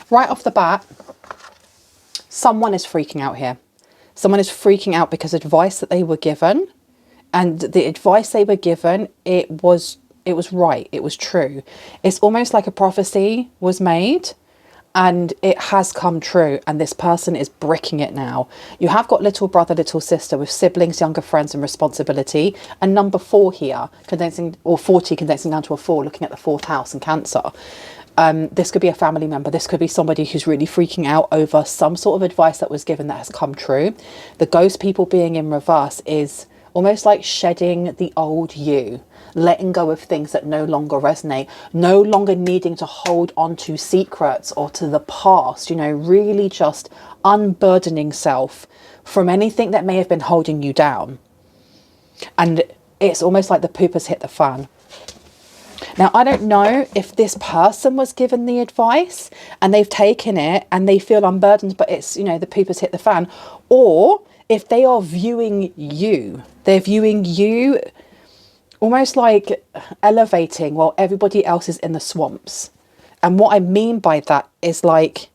right off the bat, someone is freaking out here. Someone is freaking out because advice that they were given, and the advice they were given, it was right. It was true. It's almost like a prophecy was made and it has come true, and this person is bricking it now. You have got little brother, little sister with siblings, younger friends and responsibility, and number 4 here condensing, or 40 condensing down to a 4, looking at the 4th house and Cancer. This could be a family member. This could be somebody who's really freaking out over some sort of advice that was given that has come true. The ghost people being in reverse is almost like shedding the old you, letting go of things that no longer resonate, no longer needing to hold on to secrets or to the past, you know, really just unburdening self from anything that may have been holding you down. And it's almost like the poop has hit the fan. Now, I don't know if this person was given the advice and they've taken it and they feel unburdened, but it's, you know, the poop has hit the fan, or if they are viewing you, they're viewing you almost like elevating while everybody else is in the swamps. And what I mean by that is like,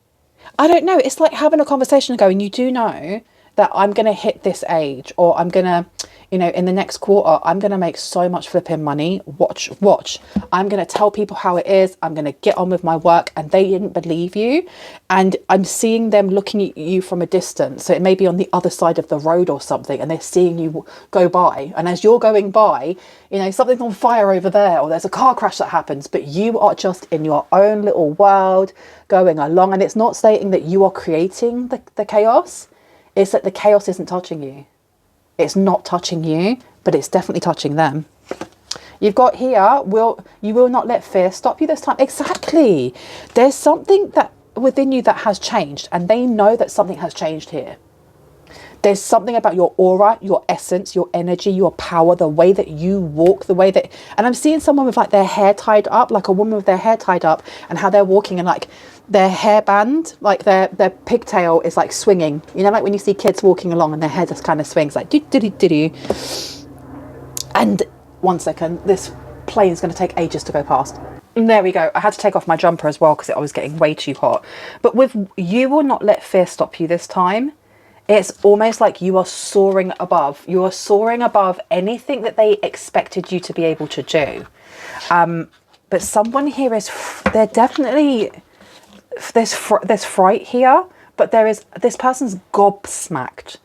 I don't know, it's like having a conversation and going, you do know that I'm going to hit this age, or I'm going to, you know, in the next quarter, I'm going to make so much flipping money. Watch. I'm going to tell people how it is. I'm going to get on with my work. And they didn't believe you. And I'm seeing them looking at you from a distance. So it may be on the other side of the road or something. And they're seeing you go by. And as you're going by, you know, something's on fire over there, or there's a car crash that happens. But you are just in your own little world going along. And it's not stating that you are creating the chaos. It's that the chaos isn't touching you. It's not touching you, but it's definitely touching them. You've got here, you will not let fear stop you this time. Exactly. There's something that within you that has changed, and they know that something has changed here. There's something about your aura, your essence, your energy, your power, the way that you walk, the way that, and I'm seeing someone with like their hair tied up, like a woman with their hair tied up, and how they're walking, and like their hairband, like their pigtail is like swinging. You know, like when you see kids walking along and their hair just kind of swings like do. And one second, this plane is going to take ages to go past. And there we go. I had to take off my jumper as well because I was getting way too hot. But with you will not let fear stop you this time. It's almost like you are soaring above. You are soaring above anything that they expected you to be able to do. But someone here is, they're definitely, there's fright here, but there is, this person's gobsmacked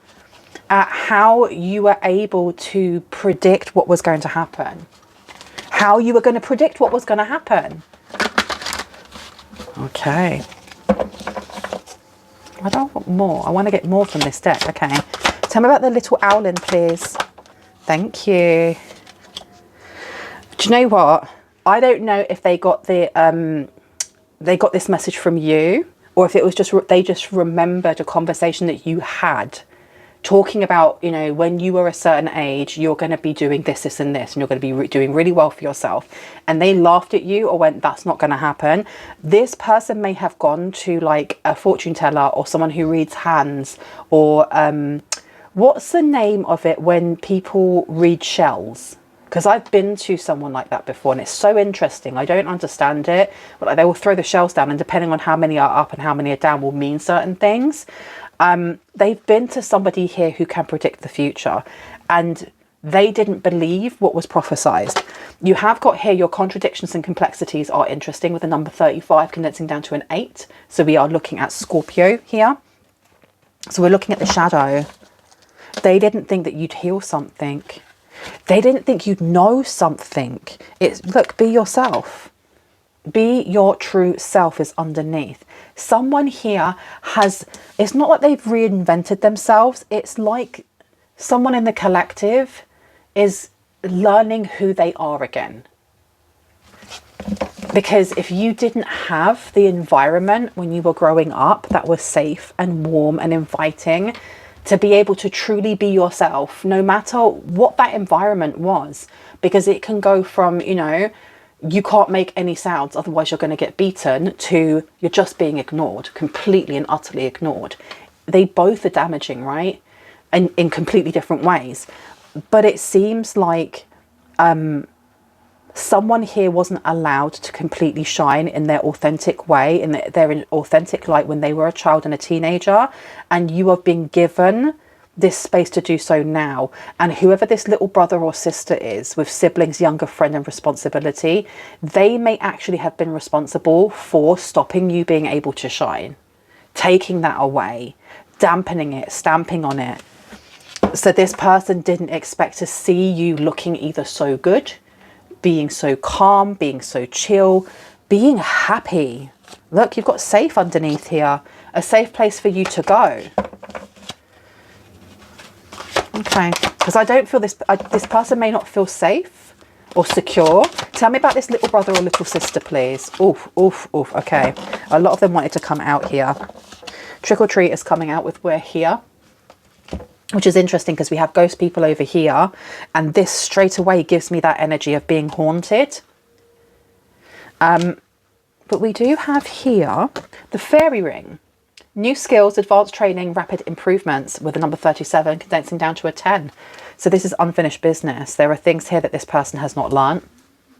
at how you were able to predict what was going to happen. How you were going to predict what was going to happen. Okay. I don't want more. I want to get more from this deck. Okay. Tell me about the little owlin, please. Thank you. Do you know what? I don't know if they got the they got this message from you, or if it was just they just remembered a conversation that you had, talking about, you know, when you were a certain age, you're going to be doing this, this and this, and you're going to be doing really well for yourself. And they laughed at you or went, that's not going to happen. This person may have gone to like a fortune teller or someone who reads hands, or what's the name of it when people read shells? Because I've been to someone like that before, and it's so interesting. I don't understand it, but like, they will throw the shells down, and depending on how many are up and how many are down will mean certain things. They've been to somebody here who can predict the future, and they didn't believe what was prophesized. You have got here your contradictions and complexities are interesting, with the number 35 condensing down to an 8. So we are looking at Scorpio here. So we're looking at the shadow. They didn't think that you'd heal something. They didn't think you'd know something. It's, look, be yourself. Be your true self is underneath. Someone here has, it's not like they've reinvented themselves. It's like someone in the collective is learning who they are again. Because if you didn't have the environment when you were growing up that was safe and warm and inviting to be able to truly be yourself, no matter what that environment was, because it can go from, you know, you can't make any sounds, otherwise you're going to get beaten, to you're just being ignored, completely and utterly ignored. They both are damaging, right? And in completely different ways. But it seems like Someone here wasn't allowed to completely shine in their authentic way, in their authentic light when they were a child and a teenager, and you have been given this space to do so now. And whoever this little brother or sister is with siblings, younger friend and responsibility, they may actually have been responsible for stopping you being able to shine, taking that away, dampening it, stamping on it. So this person didn't expect to see you looking either so good, being so calm, being so chill, being happy. Look, you've got safe underneath here, a safe place for you to go. Okay, because I don't feel this person may not feel safe or secure. Tell me about this little brother or little sister, please. Oof, oof, oof. Okay, a lot of them wanted to come out here. Trick or treat is coming out with we're here, which is interesting because we have ghost people over here, and this straight away gives me that energy of being haunted. But we do have here the fairy ring. New skills, advanced training, rapid improvements, with the number 37 condensing down to a 10. So this is unfinished business. There are things here that this person has not learned.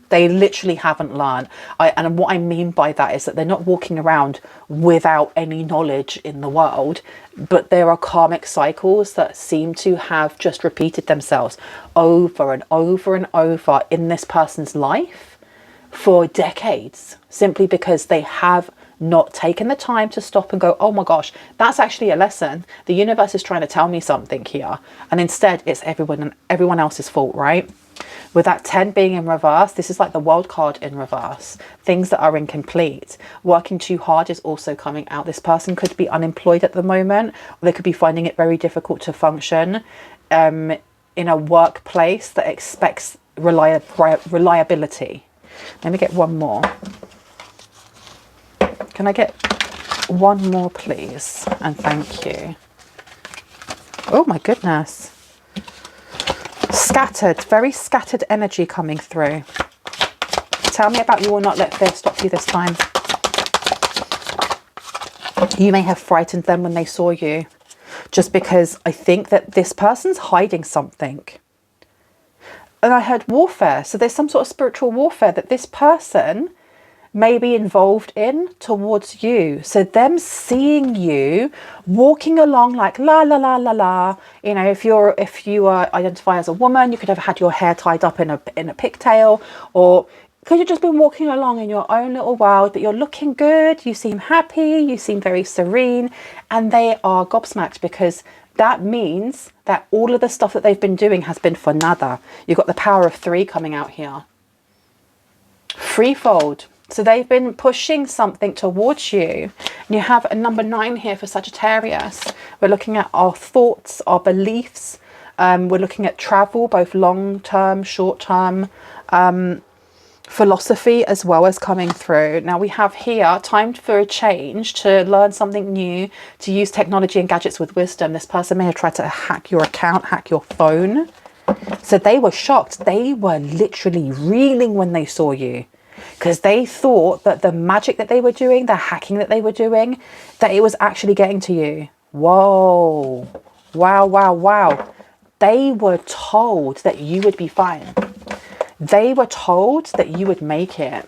They literally haven't learned. And what I mean by that is that they're not walking around without any knowledge in the world, but there are karmic cycles that seem to have just repeated themselves over and over and over in this person's life for decades, simply because they have not taken the time to stop and go, oh my gosh, that's actually a lesson. The universe is trying to tell me something here. And instead it's everyone else's fault, right? With that 10 being in reverse, this is like the world card in reverse. Things that are incomplete. Working too hard is also coming out. This person could be unemployed at the moment, or they could be finding it very difficult to function in a workplace that expects reliability. Let me get one more. Can I get one more, please? And thank you. Oh my goodness. Scattered, very scattered energy coming through. Tell me about you will not let fear stop you this time. You may have frightened them when they saw you, just because I think that this person's hiding something. And I heard warfare. So there's some sort of spiritual warfare that this person may be involved in towards you. So them seeing you walking along like la la la la la, you know, if you identify as a woman, you could have had your hair tied up in a pigtail, or could you just been walking along in your own little world, but you're looking good, you seem happy, you seem very serene, and they are gobsmacked, because that means that all of the stuff that they've been doing has been for nada. You've got the power of 3 coming out here. Threefold. So they've been pushing something towards you. And you have a number 9 here for Sagittarius. We're looking at our thoughts, our beliefs. We're looking at travel, both long-term, short-term, philosophy as well as coming through. Now we have here time for a change, to learn something new, to use technology and gadgets with wisdom. This person may have tried to hack your account, hack your phone. So they were shocked. They were literally reeling when they saw you, because they thought that the magic that they were doing, the hacking that they were doing, that it was actually getting to you. Whoa. Wow, wow, wow. They were told that you would be fine. They were told that you would make it,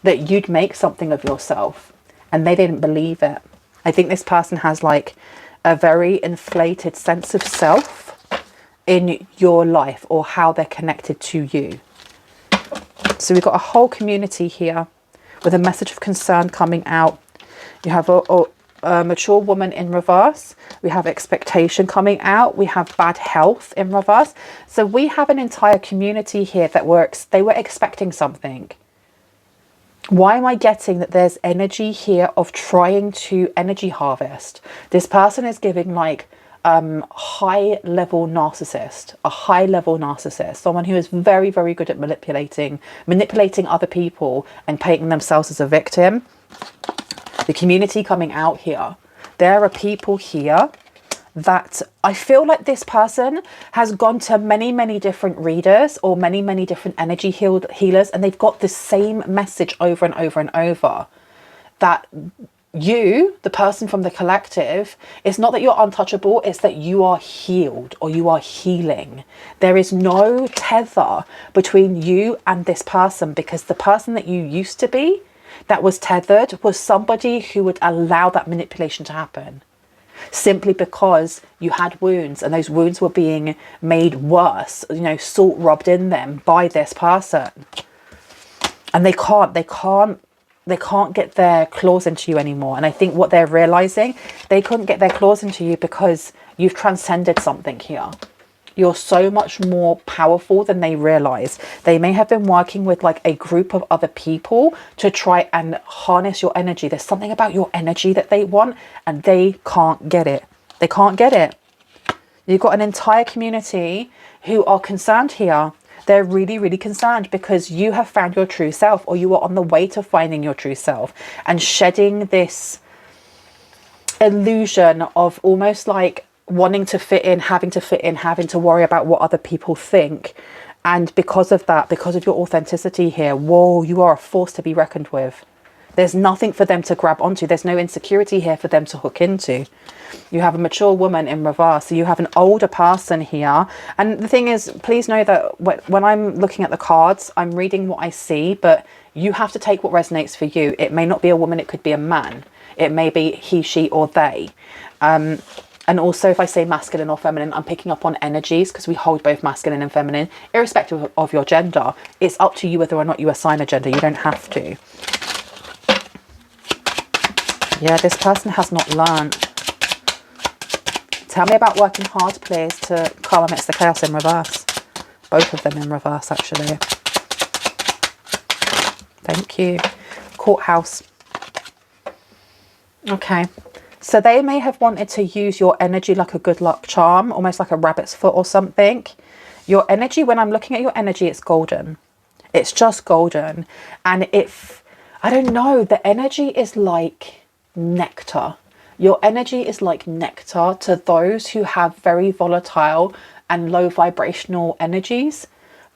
that you'd make something of yourself, and they didn't believe it. I think this person has like a very inflated sense of self in your life, or how they're connected to you. So we've got a whole community here with a message of concern coming out. You have a mature woman in reverse. We have expectation coming out. We have bad health in reverse. So we have an entire community here that they were expecting something. Why am I getting that there's energy here of trying to energy harvest? This person is giving like high level narcissist, a high level narcissist, someone who is very, very good at manipulating other people and painting themselves as a victim. The community coming out here, there are people here that I feel like this person has gone to many, many different readers, or many, many different energy healers, and they've got the same message over and over and over, that you, the person from the collective, it's not that you're untouchable, it's that you are healed or you are healing. There is no tether between you and this person, because the person that you used to be that was tethered was somebody who would allow that manipulation to happen, simply because you had wounds and those wounds were being made worse, you know, salt rubbed in them by this person. And they can't get their claws into you anymore. And I think what they're realizing, they couldn't get their claws into you because you've transcended something here. You're so much more powerful than they realize. They may have been working with like a group of other people to try and harness your energy. There's something about your energy that they want and they can't get it. They can't get it. You've got an entire community who are concerned here. They're really, really concerned because you have found your true self, or you are on the way to finding your true self and shedding this illusion of almost like wanting to fit in, having to worry about what other people think. And because of that, because of your authenticity here, whoa, you are a force to be reckoned with. There's nothing for them to grab onto. There's no insecurity here for them to hook into. You have a mature woman in reverse. So you have an older person here. And the thing is, please know that when I'm looking at the cards, I'm reading what I see, but you have to take what resonates for you. It may not be a woman. It could be a man. It may be he, she, or they. And also, if I say masculine or feminine, I'm picking up on energies because we hold both masculine and feminine, irrespective of your gender. It's up to you whether or not you assign a gender. You don't have to. Yeah, this person has not learned. Tell me about working hard, please, to calm amidst the chaos in reverse. Both of them in reverse, actually. Thank you. Courthouse. Okay. So they may have wanted to use your energy like a good luck charm, almost like a rabbit's foot or something. Your energy, when I'm looking at your energy, it's golden. It's just golden. And I don't know, the energy is like nectar. Your energy is like nectar to those who have very volatile and low vibrational energies,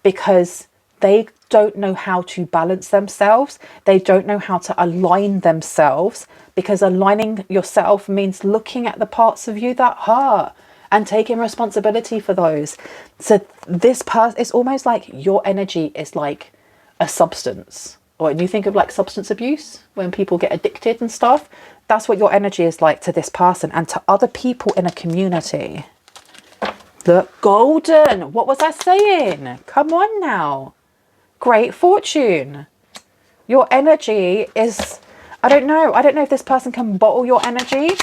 because they don't know how to balance themselves. They don't know how to align themselves, because aligning yourself means looking at the parts of you that hurt and taking responsibility for those. So this person, it's almost like your energy is like a substance. Or you think of like substance abuse, when people get addicted and stuff. That's what your energy is like to this person and to other people in a community. Look, golden. What was I saying? Come on now. Great fortune. Your energy is, I don't know if this person can bottle your energy.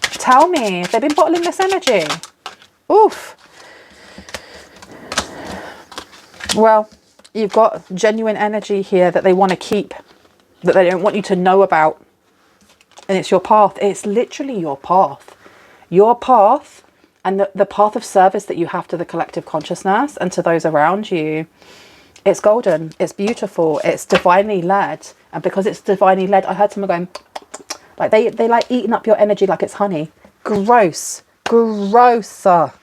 Tell me, they've been bottling this energy. Oof. Well, you've got genuine energy here that they want to keep, that they don't want you to know about. And it's your path. It's literally your path. Your path and the path of service that you have to the collective consciousness and to those around you. It's golden. It's beautiful. It's divinely led. And because it's divinely led, I heard someone going, like they like eating up your energy like it's honey. Gross. Gross. Let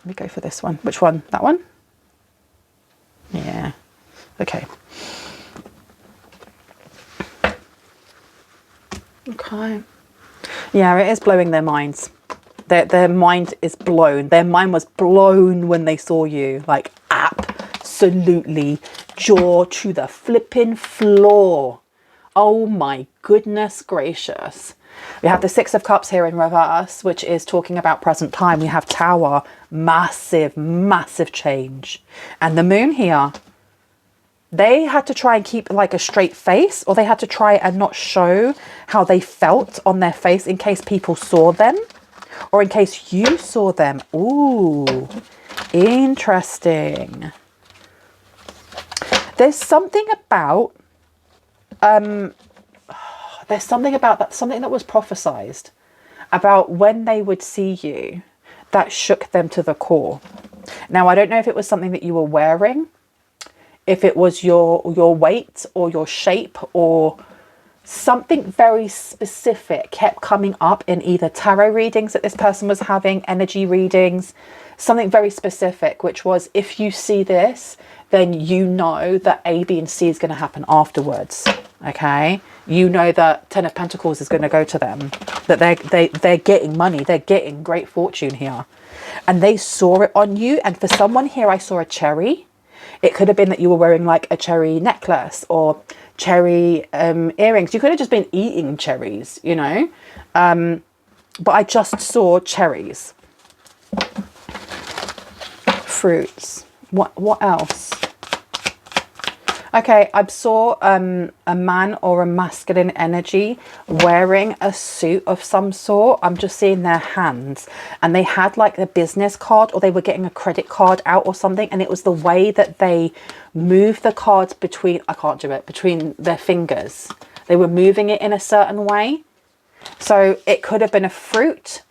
me go for this one. Which one? That one? Yeah. Okay. Okay. Yeah, it is blowing their minds. Their mind is blown. Their mind was blown when they saw you. Like, absolutely jaw to the flipping floor. Oh my goodness gracious. We have the Six of Cups here in reverse, which is talking about present time. We have Tower, massive, massive change. And the Moon here. They had to try and keep like a straight face, or they had to try and not show how they felt on their face in case people saw them, or in case you saw them. Ooh, interesting. There's something about, something that was prophesized about when they would see you that shook them to the core. Now, I don't know if it was something that you were wearing, if it was your weight or your shape, or something very specific kept coming up in either tarot readings that this person was having, energy readings, something very specific, which was, if you see this, then you know that A, B, and C is going to happen afterwards. Okay, you know that Ten of Pentacles is going to go to them, that they're getting money, they're getting great fortune here, and they saw it on you. And for someone here, I saw a cherry. It could have been that you were wearing like a cherry necklace or cherry earrings. You could have just been eating cherries, you know, but I just saw cherries, fruits. What else? Okay, I saw a man or a masculine energy wearing a suit of some sort. I'm just seeing their hands, and they had like a business card, or they were getting a credit card out or something, and it was the way that they moved the cards between, I can't do it, between their fingers. They were moving it in a certain way. So it could have been a fruit,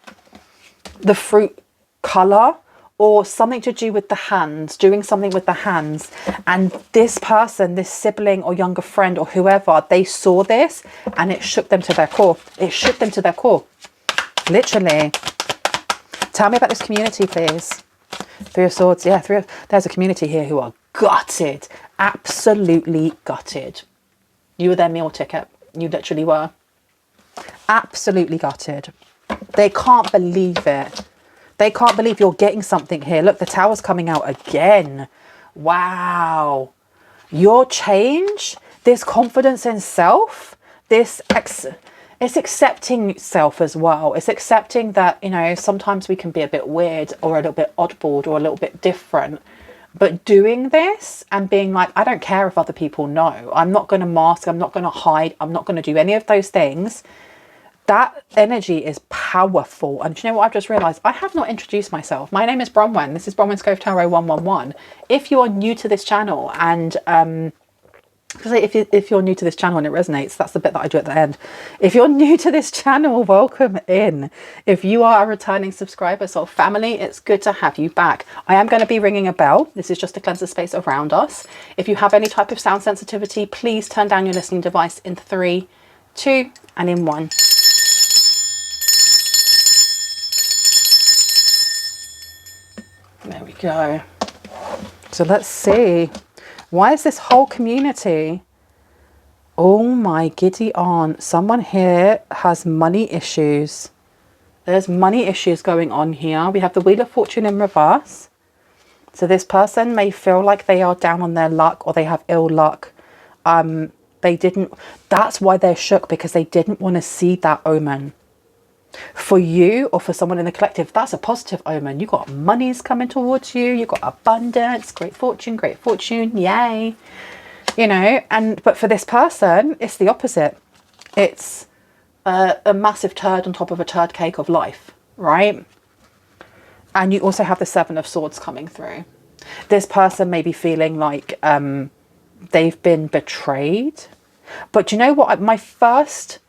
the fruit color, or something to do with the hands, doing something with the hands. And this person, this sibling or younger friend or whoever, they saw this and it shook them to their core. It shook them to their core. Literally. Tell me about this community, please. Three of Swords. Yeah, there's a community here who are gutted. Absolutely gutted. You were their meal ticket. You literally were. Absolutely gutted. They can't believe it. They can't believe you're getting something here. Look, the Tower's coming out again. Wow. Your change, this confidence in self, it's accepting self as well. It's accepting that, you know, sometimes we can be a bit weird or a little bit oddball or a little bit different. But doing this and being like, I don't care if other people know. I'm not going to mask. I'm not going to hide. I'm not going to do any of those things. That energy is powerful. And do you know what I've just realized? I have not introduced myself. My name is Bronwyn. This is Bronwyn's Cove Tarot 111. If you are new to this channel, and if you're new to this channel and it resonates, that's the bit that I do at the end. If you're new to this channel, welcome in. If you are a returning subscriber, soul family, it's good to have you back. I am going to be ringing a bell. This is just to cleanse the space around us. If you have any type of sound sensitivity, please turn down your listening device in 3, 2, and in 1. There we go. So let's see. Why is this whole community? Oh my giddy aunt. Someone here has money issues. There's money issues going on here. We have the Wheel of Fortune in reverse. So this person may feel like they are down on their luck or they have ill luck. That's why they're shook, because they didn't want to see that omen. For you or for someone in the collective, that's a positive omen. You got monies coming towards you. You got abundance, great fortune, yay. You know, but for this person, it's the opposite. It's a massive turd on top of a turd cake of life, right? And you also have the Seven of Swords coming through. This person may be feeling like they've been betrayed. But you know what? My first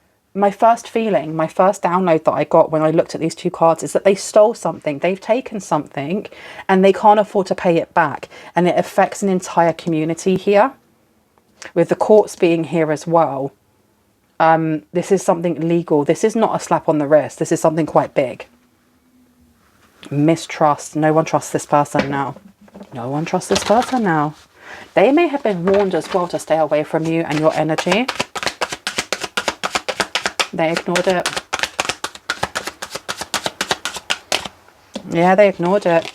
feeling, my first download that I got when I looked at these two cards is that they stole something. They've taken something and they can't afford to pay it back. And it affects an entire community here, with the courts being here as well. This is something legal. This is not a slap on the wrist. This is something quite big. Mistrust. No one trusts this person now. No one trusts this person now. They may have been warned as well to stay away from you and your energy. They ignored it. Yeah, they ignored it.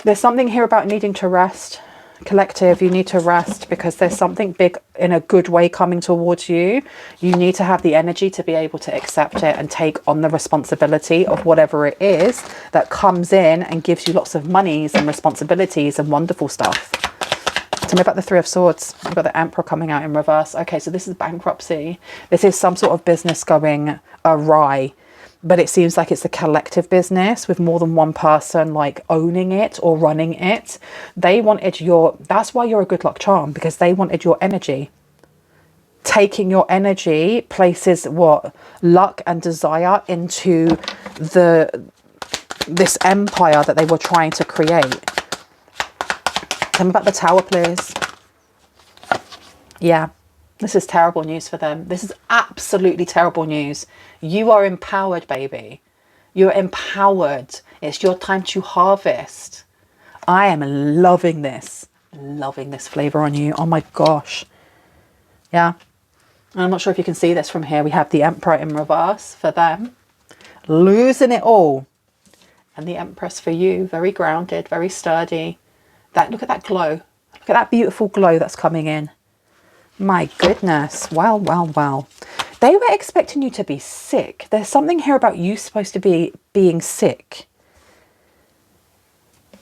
There's something here about needing to rest. Collective, you need to rest because there's something big in a good way coming towards you. You need to have the energy to be able to accept it and take on the responsibility of whatever it is that comes in and gives you lots of monies and responsibilities and wonderful stuff. Tell me about the Three of Swords. We've got the Emperor coming out in reverse. Okay, so this is bankruptcy. This is some sort of business going awry, but it seems like it's a collective business with more than one person like owning it or running it. They wanted that's why you're a good luck charm, because they wanted your energy. Taking your energy places luck and desire into this empire that they were trying to create. Tell me about the Tower, please. Yeah, this is terrible news for them. This is absolutely terrible news. You are empowered, baby. You're empowered. It's your time to harvest. I am loving this flavor on you. Oh my gosh. Yeah. And I'm not sure if you can see this from here. We have the Emperor in reverse for them, losing it all. And the Empress for you, very grounded, very sturdy. Look at that glow. Look at that beautiful glow that's coming in. My goodness. Well, well, well. They were expecting you to be sick. There's something here about you supposed to be being sick.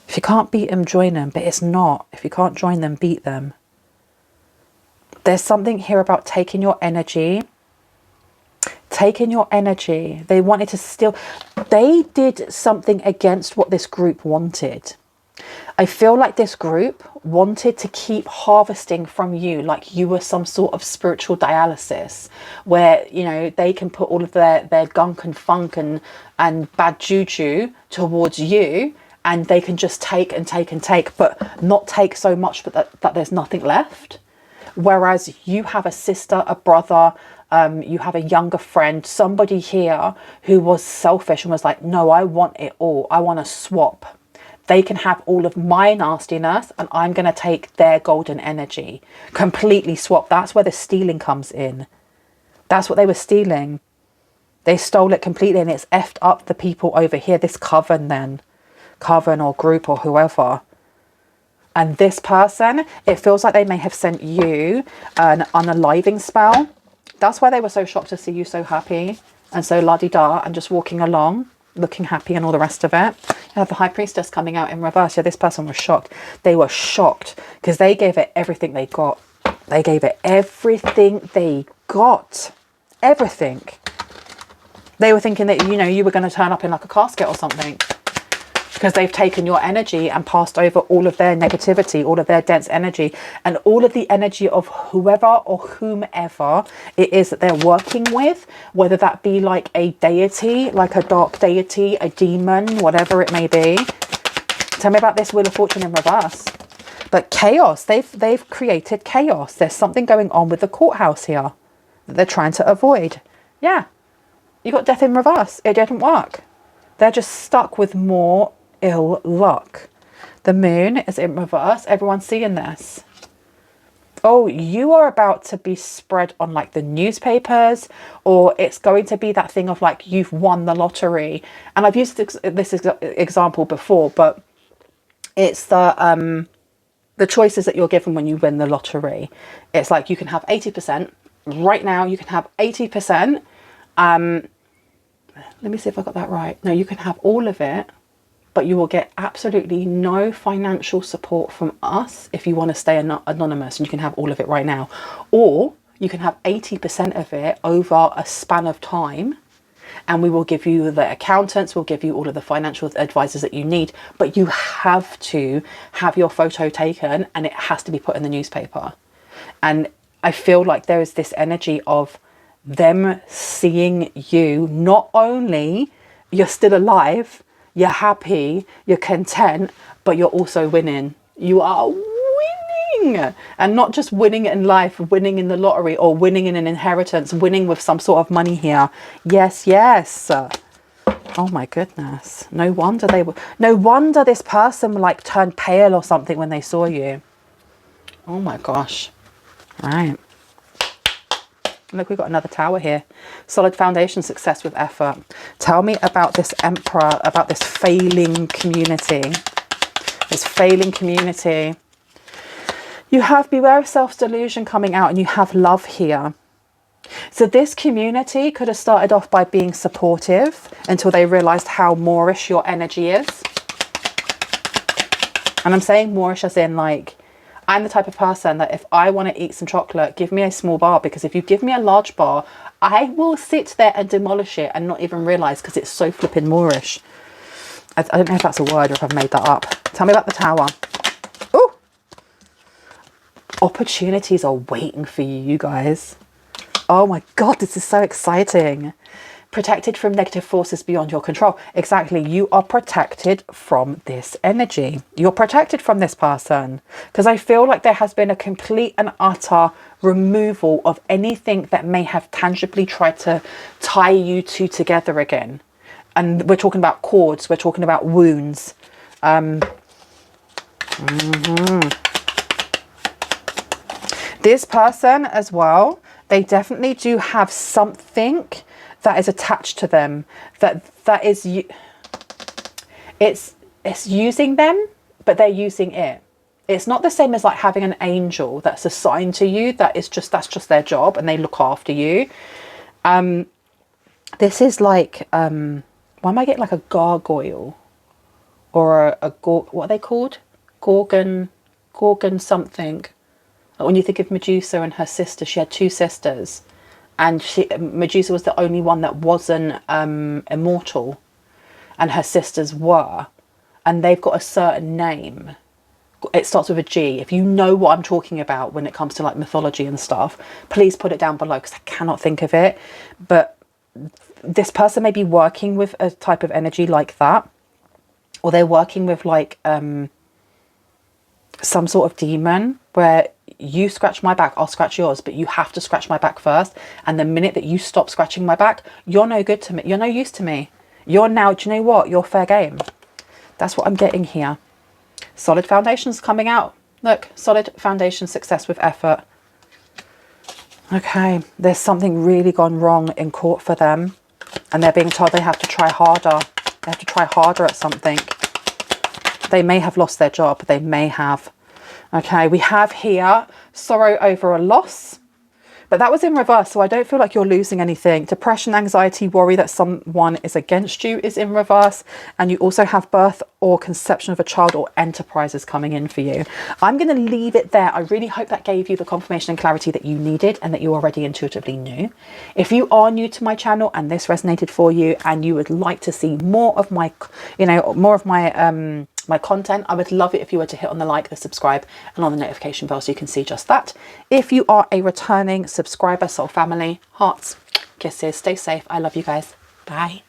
If you can't beat them, join them. But it's not. If you can't join them, beat them. There's something here about taking your energy. Taking your energy. They wanted to steal. They did something against what this group wanted. I feel like this group wanted to keep harvesting from you like you were some sort of spiritual dialysis where, you know, they can put all of their gunk and funk and bad juju towards you, and they can just take and take and take, but not take so much but that there's nothing left. Whereas you have a sister, a brother, you have a younger friend, somebody here who was selfish and was like, no, I want it all. I want to swap. They can have all of my nastiness and I'm going to take their golden energy. Completely swap. That's where the stealing comes in. That's what they were stealing. They stole it completely, and it's effed up the people over here. This coven then. Coven or group or whoever. And this person, it feels like they may have sent you an unaliving spell. That's why they were so shocked to see you so happy and so la-di-da and just walking along, looking happy and all the rest of it. You have the High Priestess coming out in reverse. Yeah, this person was shocked. They were shocked because they gave it everything they got. They gave it everything they got. Everything. They were thinking that, you know, you were going to turn up in like a casket or something. Because they've taken your energy and passed over all of their negativity, all of their dense energy, and all of the energy of whoever or whomever it is that they're working with, whether that be like a deity, like a dark deity, a demon, whatever it may be. Tell me about this Wheel of Fortune in reverse. But chaos, they've created chaos. There's something going on with the courthouse here that they're trying to avoid. Yeah, you got death in reverse. It didn't work. They're just stuck with more ill luck. The moon is in reverse. Everyone's seeing this. Oh, you are about to be spread on like the newspapers, or it's going to be that thing of like you've won the lottery. And I've used this example before, but it's the choices that you're given when you win the lottery. It's like you can have 80%. Right now you can have 80%. Let me see if I got that right. No, you can have all of it, but you will get absolutely no financial support from us if you want to stay anonymous, and you can have all of it right now. Or you can have 80% of it over a span of time, and we will give you the accountants, we'll give you all of the financial advisors that you need, but you have to have your photo taken and it has to be put in the newspaper. And I feel like there is this energy of them seeing you, not only you're still alive, you're happy, you're content, but you're also winning. You are winning, and not just winning in life, winning in the lottery or winning in an inheritance, winning with some sort of money here. Yes, yes. Oh my goodness. No wonder no wonder this person like turned pale or something when they saw you. Oh my gosh. Right. Look, we've got another tower here. Solid foundation, success with effort. Tell me about this Emperor, about this failing community. This failing community. You have beware of self-delusion coming out, and you have love here. So this community could have started off by being supportive until they realized how Moorish your energy is. And I'm saying Moorish as in like, I'm the type of person that if I want to eat some chocolate, give me a small bar, because if you give me a large bar, I will sit there and demolish it and not even realize, because it's so flipping Moorish. I don't know if that's a word or if I've made that up. Tell me about the tower. Oh, opportunities are waiting for you, you guys. Oh my God, this is so exciting. Protected from negative forces beyond your control. Exactly. You are protected from this energy. You're protected from this person. Because I feel like there has been a complete and utter removal of anything that may have tangibly tried to tie you two together again. And we're talking about cords. We're talking about wounds. This person as well, they definitely do have something that is attached to them, that is, it's using them, but they're using it. It's not the same as like having an angel that's assigned to you, that's just their job and they look after you. This is like, why am I getting like a gargoyle or what are they called? Gorgon something. When you think of Medusa and her sister, she had 2 sisters, and Medusa was the only one that wasn't immortal, and her sisters were, and they've got a certain name. It starts with a G. If you know what I'm talking about when it comes to like mythology and stuff, please put it down below because I cannot think of it. But this person may be working with a type of energy like that, or they're working with like some sort of demon where you scratch my back, I'll scratch yours, but you have to scratch my back first. And the minute that you stop scratching my back, you're no good to me. You're no use to me. You're now, do you know what? You're fair game. That's what I'm getting here. Solid foundations coming out. Look, solid foundation, success with effort. Okay, there's something really gone wrong in court for them. And they're being told they have to try harder. They have to try harder at something. They may have lost their job. They may have. Okay, we have here sorrow over a loss. But that was in reverse, so I don't feel like you're losing anything. Depression, anxiety, worry that someone is against you is in reverse. And you also have birth or conception of a child or enterprises coming in for you. I'm going to leave it there. I really hope that gave you the confirmation and clarity that you needed and that you already intuitively knew. If you are new to my channel and this resonated for you and you would like to see more of my, my content, I would love it if you were to hit on the like, the subscribe and on the notification bell so you can see just that. If you are a returning subscriber, soul family, hearts, kisses, stay safe. I love you guys. Bye.